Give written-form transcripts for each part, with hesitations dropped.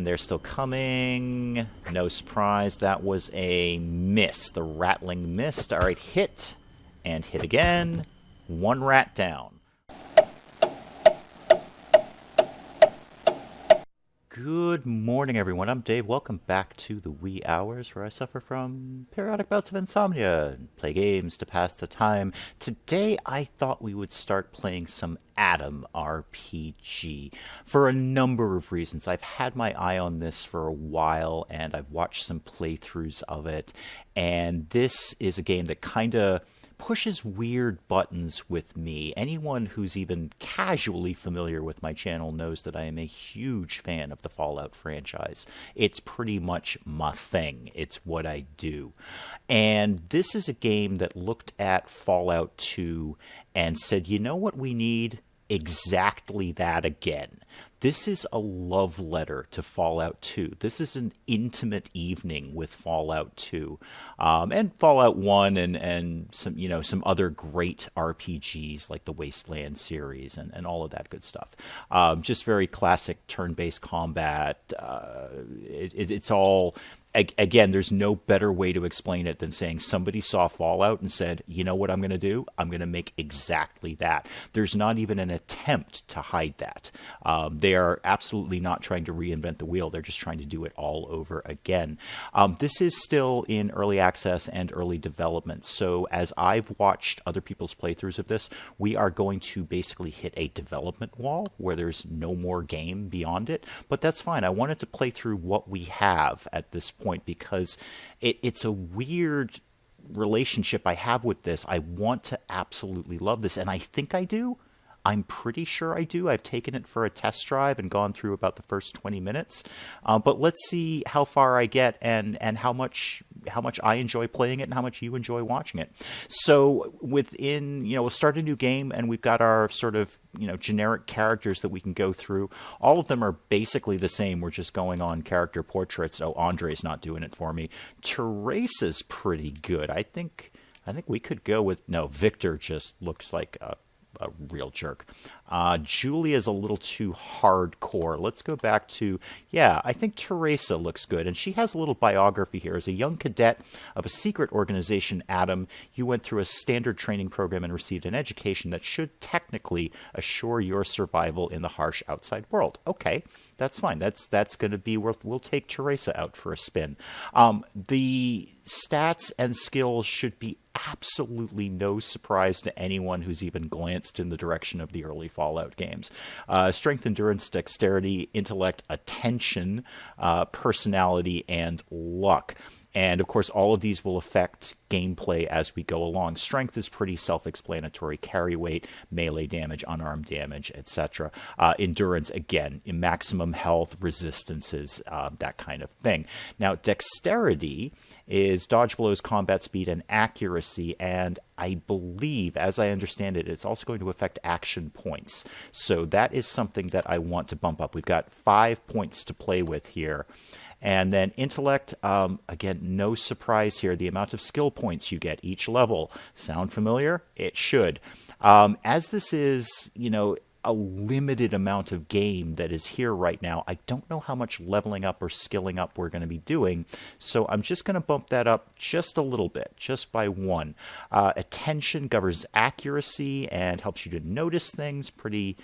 And they're still coming. No surprise. That was a miss. The rattling missed. All right, hit. And hit again. One rat down. Good morning, everyone. I'm Dave. Welcome back to the wee hours where I suffer from periodic bouts of insomnia and play games to pass the time. Today, I thought we would start playing some A.T.O.M RPG for a number of reasons. I've had my eye on this for a while, and I've watched some playthroughs of it, and this is a game that kind of pushes weird buttons with me. Anyone who's even casually familiar with my channel knows that I am a huge fan of the Fallout franchise. It's pretty much my thing. It's what I do. And this is a game that looked at Fallout 2 and said, you know what we need? Exactly that again. This is a love letter to Fallout 2. This is an intimate evening with Fallout 2, and Fallout 1, and some other great RPGs like the Wasteland series and all of that good stuff. Just very classic turn-based combat. It's all. Again, there's no better way to explain it than saying somebody saw Fallout and said, you know what I'm going to do? I'm going to make exactly that. There's not even an attempt to hide that. They are absolutely not trying to reinvent the wheel. They're just trying to do it all over again. This is still in early access and early development. So as I've watched other people's playthroughs of this, we are going to basically hit a development wall where there's no more game beyond it. But that's fine. I wanted to play through what we have at this point because it's a weird relationship I have with this. I want to absolutely love this, and I think I do. I'm pretty sure I do. I've taken it for a test drive and gone through about the first 20 minutes. But let's see how far I get and how much I enjoy playing it and how much you enjoy watching it. So we'll start a new game, and we've got our sort of, generic characters that we can go through. All of them are basically the same. We're just going on character portraits. Oh, Andre's not doing it for me. Teresa's pretty good. I think we could go with, no, Victor just looks like a real jerk. Julia's a little too hardcore. Let's go back to, I think Teresa looks good. And she has a little biography here. As a young cadet of a secret organization, A.T.O.M, you went through a standard training program and received an education that should technically assure your survival in the harsh outside world. Okay, that's fine. That's going to be worth. We'll take Teresa out for a spin. The stats and skills should be absolutely no surprise to anyone who's even glanced in the direction of the early Fallout games. Strength, endurance, dexterity, intellect, attention, personality, and luck. And, of course, all of these will affect gameplay as we go along. Strength is pretty self-explanatory. Carry weight, melee damage, unarmed damage, etc. Endurance, again, in maximum health, resistances, that kind of thing. Now, dexterity is dodge blows, combat speed, and accuracy. And I believe, as I understand it, it's also going to affect action points. So that is something that I want to bump up. We've got 5 points to play with here. And then intellect, again, no surprise here. The amount of skill points you get each level. Sound familiar? It should. As this is, a limited amount of game that is here right now, I don't know how much leveling up or skilling up we're going to be doing. So I'm just going to bump that up just a little bit, just by 1. Attention governs accuracy and helps you to notice things. Pretty,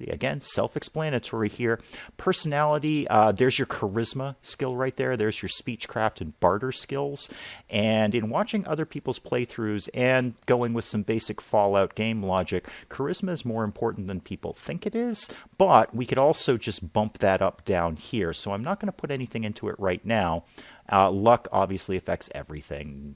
again, self-explanatory here. Personality, there's your charisma skill right there. There's your speechcraft and barter skills. And in watching other people's playthroughs and going with some basic Fallout game logic, charisma is more important than people think it is, but we could also just bump that up down here. So I'm not going to put anything into it right now. Luck obviously affects everything,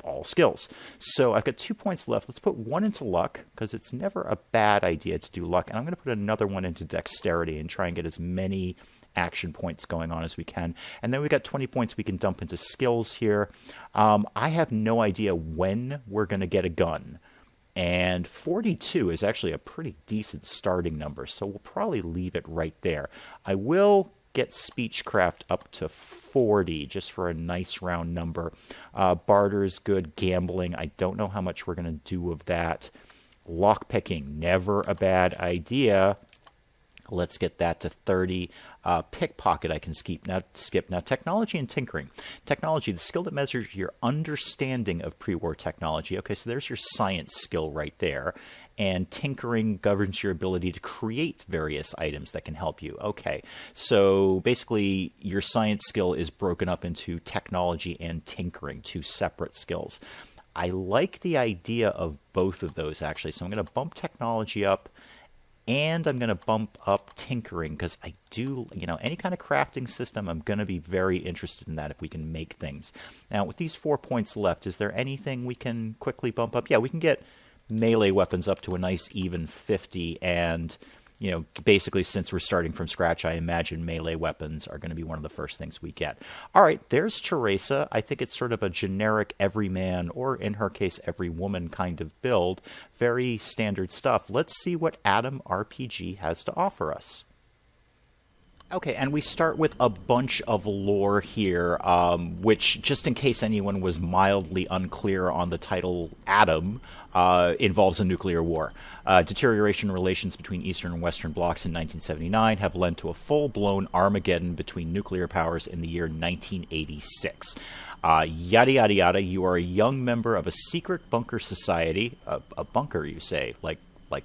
all skills. So I've got 2 points left. Let's put 1 into luck, because it's never a bad idea to do luck. And I'm going to put another 1 into dexterity and try and get as many action points going on as we can. And then we've got 20 points we can dump into skills here. I have no idea when we're going to get a gun. And 42 is actually a pretty decent starting number, so we'll probably leave it right there. I will get speechcraft up to 40 just for a nice round number. Barter is good. Gambling, I don't know how much we're going to do of that. Lockpicking, never a bad idea. Let's get that to 30. Pickpocket I can skip. Now, technology and tinkering. Technology, the skill that measures your understanding of pre-war technology. Okay, so there's your science skill right there. And tinkering governs your ability to create various items that can help you. Okay, so basically your science skill is broken up into technology and tinkering, two separate skills. I like the idea of both of those, actually. So I'm going to bump technology up. And I'm going to bump up tinkering because I do, any kind of crafting system, I'm going to be very interested in that if we can make things. Now, with these 4 points left, is there anything we can quickly bump up? Yeah, we can get melee weapons up to a nice even 50. And, basically, since we're starting from scratch, I imagine melee weapons are going to be one of the first things we get. All right, there's Teresa. I think it's sort of a generic everyman, or in her case, every woman kind of build. Very standard stuff. Let's see what A.T.O.M RPG has to offer us. Okay, and we start with a bunch of lore here, which, just in case anyone was mildly unclear on the title, A.T.O.M, involves a nuclear war. Deterioration in relations between Eastern and Western blocs in 1979 have led to a full-blown Armageddon between nuclear powers in the year 1986. Yada, yada, yada, you are a young member of a secret bunker society. A bunker, you say, like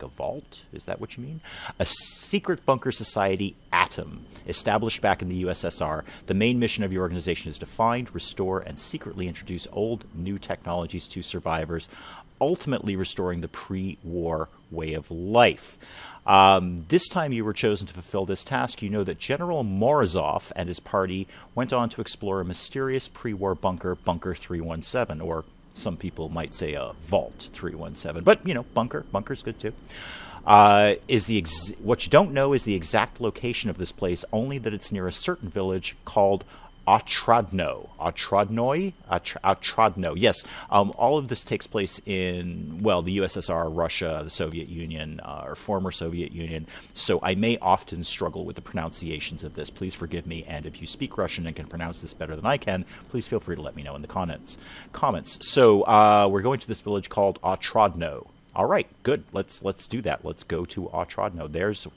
a vault? Is that what you mean? A secret bunker society, A.T.O.M, established back in the USSR. The main mission of your organization is to find, restore, and secretly introduce old, new technologies to survivors, ultimately restoring the pre-war way of life. This time you were chosen to fulfill this task. You know that General Morozov and his party went on to explore a mysterious pre-war bunker, Bunker 317, or some people might say a Vault 317, but bunker's good too. What you don't know is the exact location of this place, only that it's near a certain village called Otradno. Otradno. Yes, all of this takes place in, the USSR, Russia, the Soviet Union, or former Soviet Union, so I may often struggle with the pronunciations of this. Please forgive me, and if you speak Russian and can pronounce this better than I can, please feel free to let me know in the comments. So, we're going to this village called Otradno. All right, good. Let's do that. Let's go to Otradno.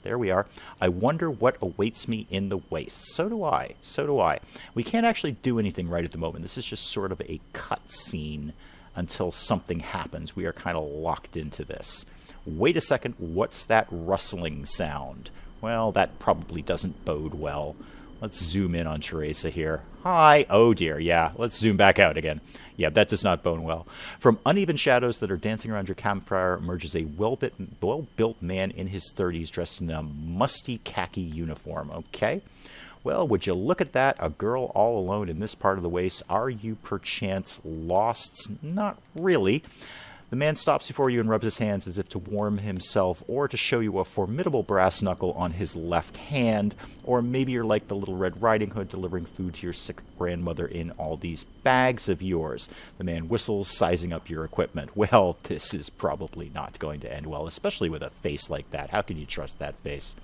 There we are. I wonder what awaits me in the waste. So do I. We can't actually do anything right at the moment. This is just sort of a cutscene until something happens. We are kind of locked into this. Wait a second. What's that rustling sound? Well, that probably doesn't bode well. Let's zoom in on Teresa here. Hi. Oh, dear. Yeah, let's zoom back out again. Yeah, that does not bode well. From uneven shadows that are dancing around your campfire emerges a well-built man in his 30s dressed in a musty khaki uniform. Okay. Well, would you look at that? A girl all alone in this part of the waste. Are you perchance lost? Not really. The man stops before you and rubs his hands as if to warm himself or to show you a formidable brass knuckle on his left hand. Or maybe you're like the Little Red Riding Hood delivering food to your sick grandmother in all these bags of yours. The man whistles, sizing up your equipment. Well, this is probably not going to end well, especially with a face like that. How can you trust that face?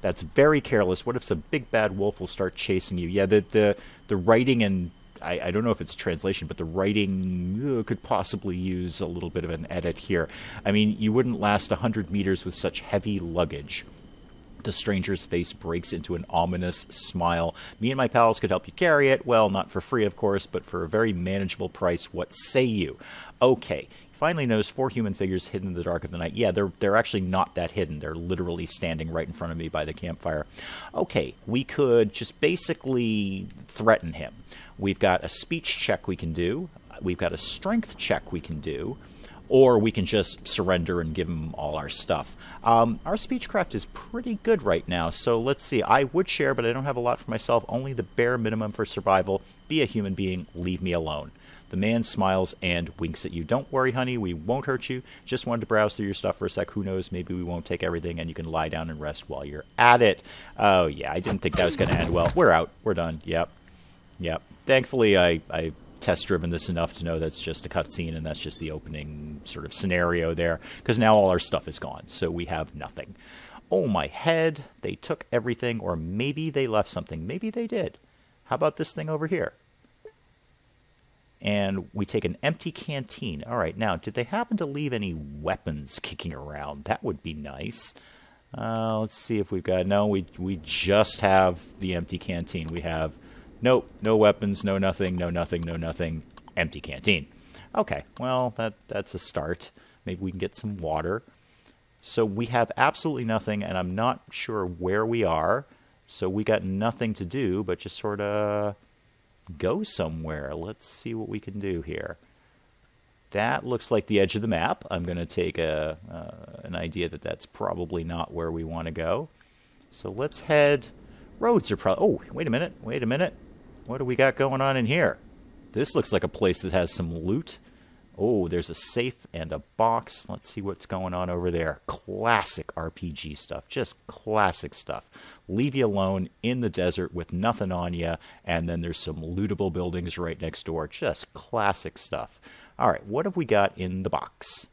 That's very careless. What if some big bad wolf will start chasing you? Yeah, the writing and I don't know if it's translation, but the writing could possibly use a little bit of an edit here. I mean, you wouldn't last 100 meters with such heavy luggage. The stranger's face breaks into an ominous smile. Me and my pals could help you carry it. Well, not for free, of course, but for a very manageable price. What say you? Okay. Finally notice 4 human figures hidden in the dark of the night. Yeah, they're actually not that hidden. They're literally standing right in front of me by the campfire. Okay, we could just basically threaten him. We've got a speech check we can do. We've got a strength check we can do. Or we can just surrender and give him all our stuff. Our speechcraft is pretty good right now, so let's see. I would share, but I don't have a lot for myself. Only the bare minimum for survival. Be a human being. Leave me alone. The man smiles and winks at you. Don't worry, honey. We won't hurt you. Just wanted to browse through your stuff for a sec. Who knows? Maybe we won't take everything, and you can lie down and rest while you're at it. Oh, yeah. I didn't think that was going to end well. We're out. We're done. Yep. Thankfully, I test-driven this enough to know that's just a cutscene and that's just the opening sort of scenario there, because now all our stuff is gone, so we have nothing. Oh, my head. They took everything, or maybe they left something. Maybe they did. How about this thing over here? And we take an empty canteen. All right, now, did they happen to leave any weapons kicking around? That would be nice. Let's see if we've got... No, we just have the empty canteen. We have... Nope, no weapons, no nothing, no nothing, no nothing. Empty canteen. Okay, well, that's a start. Maybe we can get some water. So we have absolutely nothing, and I'm not sure where we are. So we got nothing to do but just sort of go somewhere. Let's see what we can do here. That looks like the edge of the map. I'm going to take an idea that that's probably not where we want to go. So let's head... Roads are probably... Oh, wait a minute. Wait a minute. What do we got going on in here? This looks like a place that has some loot. Oh, there's a safe and a box. Let's see what's going on over there. Classic RPG stuff. Just classic stuff. Leave you alone in the desert with nothing on you, and then there's some lootable buildings right next door. Just classic stuff. All right, what have we got in the box?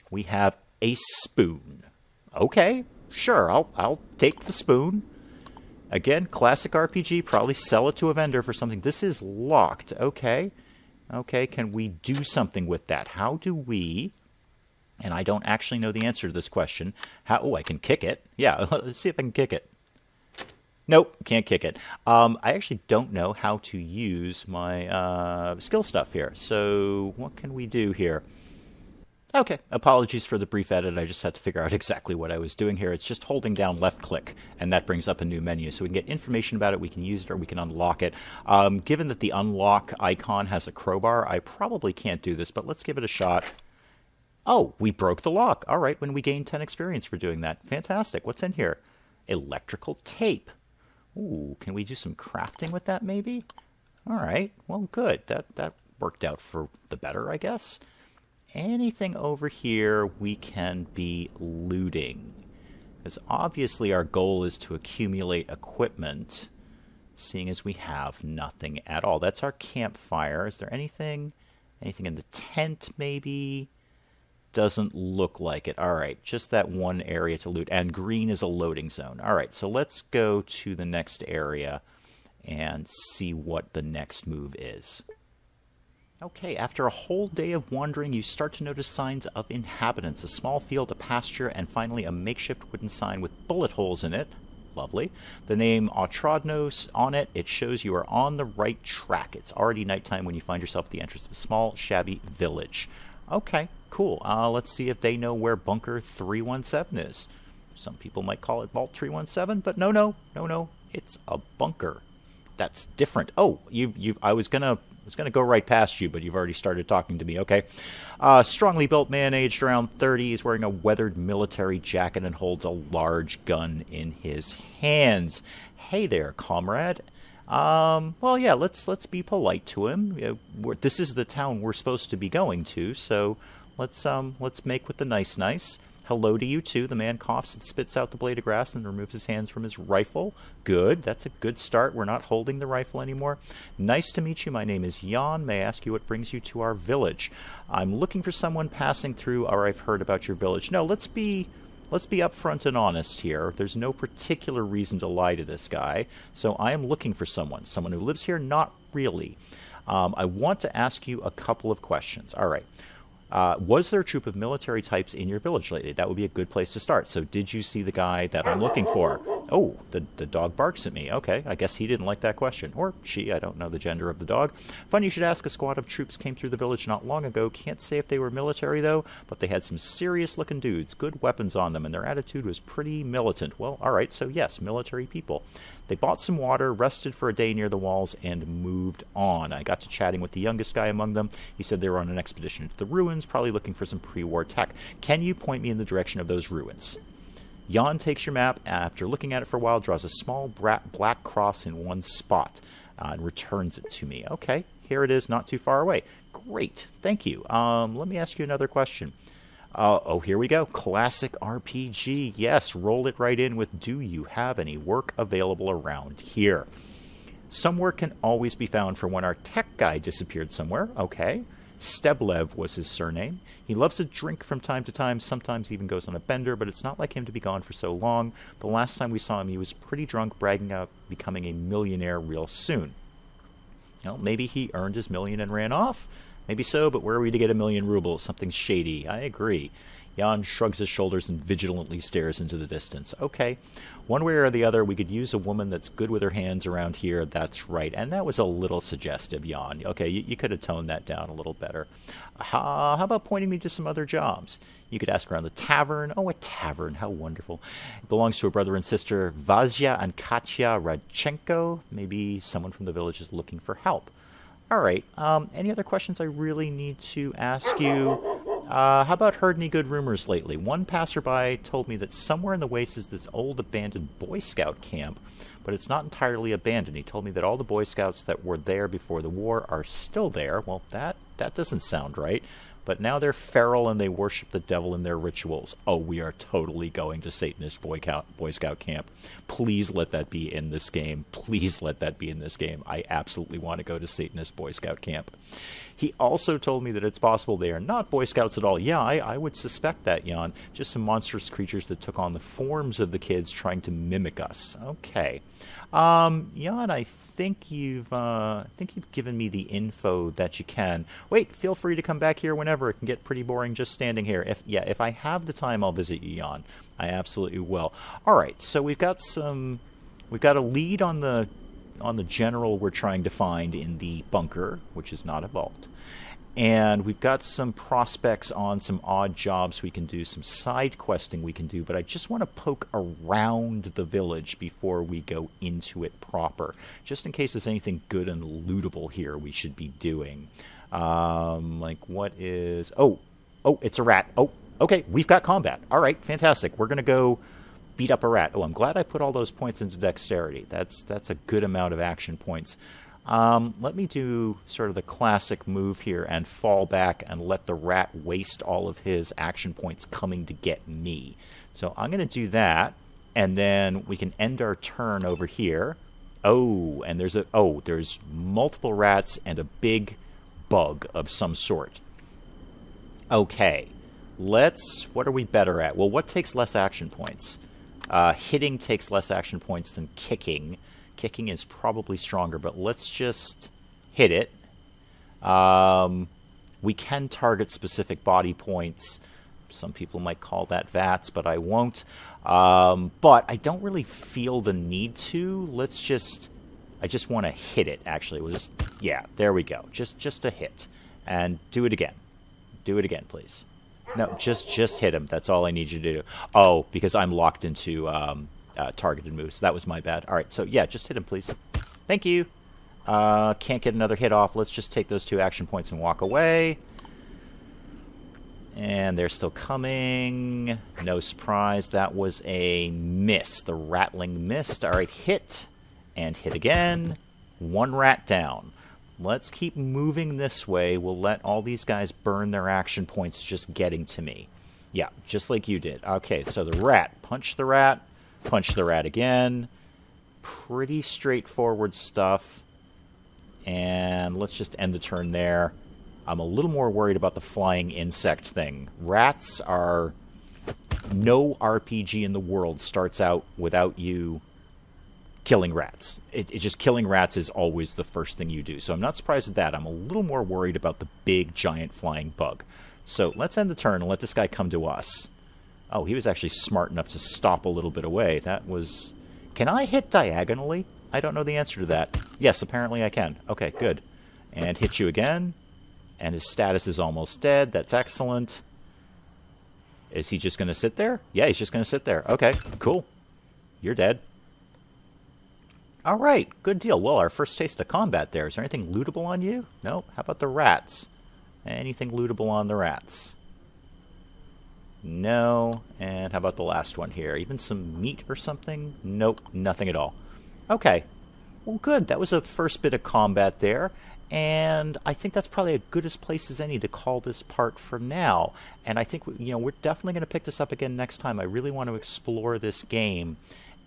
We have a spoon. Okay, sure, I'll take the spoon. Again, classic RPG. Probably sell it to a vendor for something. This is locked. Okay. Okay, can we do something with that? How do we... And I don't actually know the answer to this question. Oh, I can kick it. Yeah, let's see if I can kick it. Nope, can't kick it. I actually don't know how to use my skill stuff here. So what can we do here? Okay, apologies for the brief edit. I just had to figure out exactly what I was doing here. It's just holding down left click, and that brings up a new menu. So we can get information about it, we can use it, or we can unlock it. Given that the unlock icon has a crowbar, I probably can't do this, but let's give it a shot. Oh, we broke the lock. All right, when we gain 10 experience for doing that. Fantastic. What's in here? Electrical tape. Ooh, can we do some crafting with that maybe? All right, well, good. That worked out for the better, I guess. Anything over here we can be looting. Because obviously our goal is to accumulate equipment, seeing as we have nothing at all. That's our campfire. Is there anything in the tent maybe? Doesn't look like it. All right, just that one area to loot. And green is a loading zone. All right, so let's go to the next area and see what the next move is. Okay, after a whole day of wandering, you start to notice signs of inhabitants. A small field, a pasture, and finally a makeshift wooden sign with bullet holes in it. Lovely. The name Otrodnos on it. It shows you are on the right track. It's already nighttime when you find yourself at the entrance of a small, shabby village. Okay, cool. Let's see if they know where Bunker 317 is. Some people might call it Vault 317, but no. It's a bunker. That's different. Oh, I was gonna go right past you, but you've already started talking to me. Okay. Strongly built man, aged around 30. He's wearing a weathered military jacket and holds a large gun in his hands. Hey there, comrade. Well, yeah, let's be polite to him. This is the town we're supposed to be going to, so let's make with the nice. Hello to you, too. The man coughs and spits out the blade of grass and removes his hands from his rifle. Good. That's a good start. We're not holding the rifle anymore. Nice to meet you. My name is Jan. May I ask you what brings you to our village? I'm looking for someone passing through, or I've heard about your village. No, let's be upfront and honest here. There's no particular reason to lie to this guy. So I am looking for someone who lives here. Not really. I want to ask you a couple of questions. All right. Was there a troop of military types in your village lately? That would be a good place to start. So did you see the guy that I'm looking for? Oh, the dog barks at me. Okay, I guess he didn't like that question. Or she, I don't know the gender of the dog. Funny you should ask. A squad of troops came through the village not long ago. Can't say if they were military, though, but they had some serious-looking dudes, good weapons on them, and their attitude was pretty militant. Well, all right, so yes, military people. They bought some water, rested for a day near the walls, and moved on. I got to chatting with the youngest guy among them. He said they were on an expedition to the ruins, probably looking for some pre-war tech. Can you point me in the direction of those ruins? Jan takes your map, after looking at it for a while, draws a small black cross in one spot, and returns it to me. Okay, here it is, not too far away. Great, thank you. Let me ask you another question. Oh, here we go. Classic RPG. Yes, roll it right in with, do you have any work available around here? Some work can always be found for when our tech guy disappeared somewhere. Okay. Steblev was his surname. He loves a drink from time to time, sometimes even goes on a bender, but it's not like him to be gone for so long. The last time we saw him, he was pretty drunk, bragging about becoming a millionaire real soon. Well, maybe he earned his million and ran off. Maybe so, but where are we to get 1,000,000 rubles? Something shady. I agree. Jan shrugs his shoulders and vigilantly stares into the distance. Okay, one way or the other, we could use a woman that's good with her hands around here. That's right. And that was a little suggestive, Jan. Okay, you could have toned that down a little better. How about pointing me to some other jobs? You could ask around the tavern. Oh, a tavern. How wonderful. It belongs to a brother and sister, Vazia and Katya Radchenko. Maybe someone from the village is looking for help. All right. Any other questions I really need to ask you? How about heard any good rumors lately? One passerby told me that somewhere in the waste is this old abandoned Boy Scout camp, but it's not entirely abandoned. He told me that all the Boy Scouts that were there before the war are still there. Well, that doesn't sound right. But now they're feral and they worship the devil in their rituals. Oh, we are totally going to Satanist Boy Scout camp. Please let that be in this game. Please let that be in this game. I absolutely want to go to Satanist Boy Scout camp. He also told me that it's possible they are not Boy Scouts at all. Yeah, I would suspect that, Jan. Just some monstrous creatures that took on the forms of the kids trying to mimic us. Okay. Jan, I think you've given me the info that you can. Wait, feel free to come back here whenever. It can get pretty boring just standing here. If I have the time, I'll visit you, Jan. I absolutely will. All right, so we've got a lead on the general we're trying to find in the bunker, which is not a vault. And we've got some prospects on some odd jobs we can do, some side questing we can do, but I just want to poke around the village before we go into it proper, just in case there's anything good and lootable here we should be doing. Like what is... Oh, it's a rat. Oh, okay, we've got combat. All right, fantastic. We're going to go beat up a rat. Oh, I'm glad I put all those points into dexterity. That's a good amount of action points. Let me do sort of the classic move here and fall back and let the rat waste all of his action points coming to get me. So I'm going to do that, and then we can end our turn over here. Oh, and there's multiple rats and a big bug of some sort. Okay, what are we better at? Well, what takes less action points? Hitting takes less action points than kicking. Kicking is probably stronger, but let's just hit it. We can target specific body points. Some people might call that VATS, but I won't. But I don't really feel the need to. I just want to hit it, actually. Yeah, there we go. Just a hit. And do it again. Do it again, please. No, just hit him. That's all I need you to do. Oh, because I'm locked into... targeted moves. That was my bad. All right, so yeah, just hit him, please. Thank you. Can't get another hit off. Let's just take those 2 action points and walk away. And they're still coming. No surprise. That was a miss. The rattling missed. All right, hit. And hit again. 1 rat down. Let's keep moving this way. We'll let all these guys burn their action points just getting to me. Yeah, just like you did. Okay, so the rat. Punch the rat. Punch the rat again. Pretty straightforward stuff. And let's just end the turn there. I'm a little more worried about the flying insect thing. Rats are... No RPG in the world starts out without you killing rats. It's just killing rats is always the first thing you do. So I'm not surprised at that. I'm a little more worried about the big, giant flying bug. So let's end the turn and let this guy come to us. Oh, he was actually smart enough to stop a little bit away. That was... Can I hit diagonally? I don't know the answer to that. Yes, apparently I can. Okay, good. And hit you again. And his status is almost dead. That's excellent. Is he just going to sit there? Yeah, he's just going to sit there. Okay, cool. You're dead. All right, good deal. Well, our first taste of combat there. Is there anything lootable on you? No? How about the rats? Anything lootable on the rats? No. And how about the last one here? Even some meat or something? Nope, nothing at all. Okay. Well, good. That was a first bit of combat there. And I think that's probably as good a place as any to call this part for now. And I think, we're definitely going to pick this up again next time. I really want to explore this game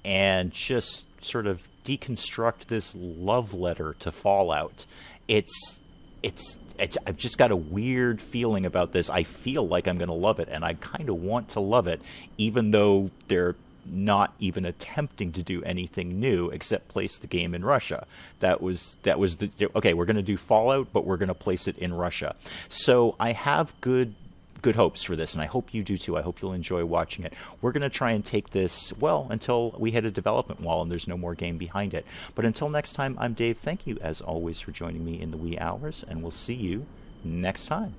and just sort of deconstruct this love letter to Fallout. I've just got a weird feeling about this. I feel like I'm going to love it, and I kind of want to love it, even though they're not even attempting to do anything new except place the game in Russia. That was okay, we're going to do Fallout, but we're going to place it in Russia. So I have good good hopes for this, and I hope you do too. I hope you'll enjoy watching it. We're going to try and take this, well, until we hit a development wall and there's no more game behind it. But until next time, I'm Dave. Thank you, as always, for joining me in the wee hours, and we'll see you next time.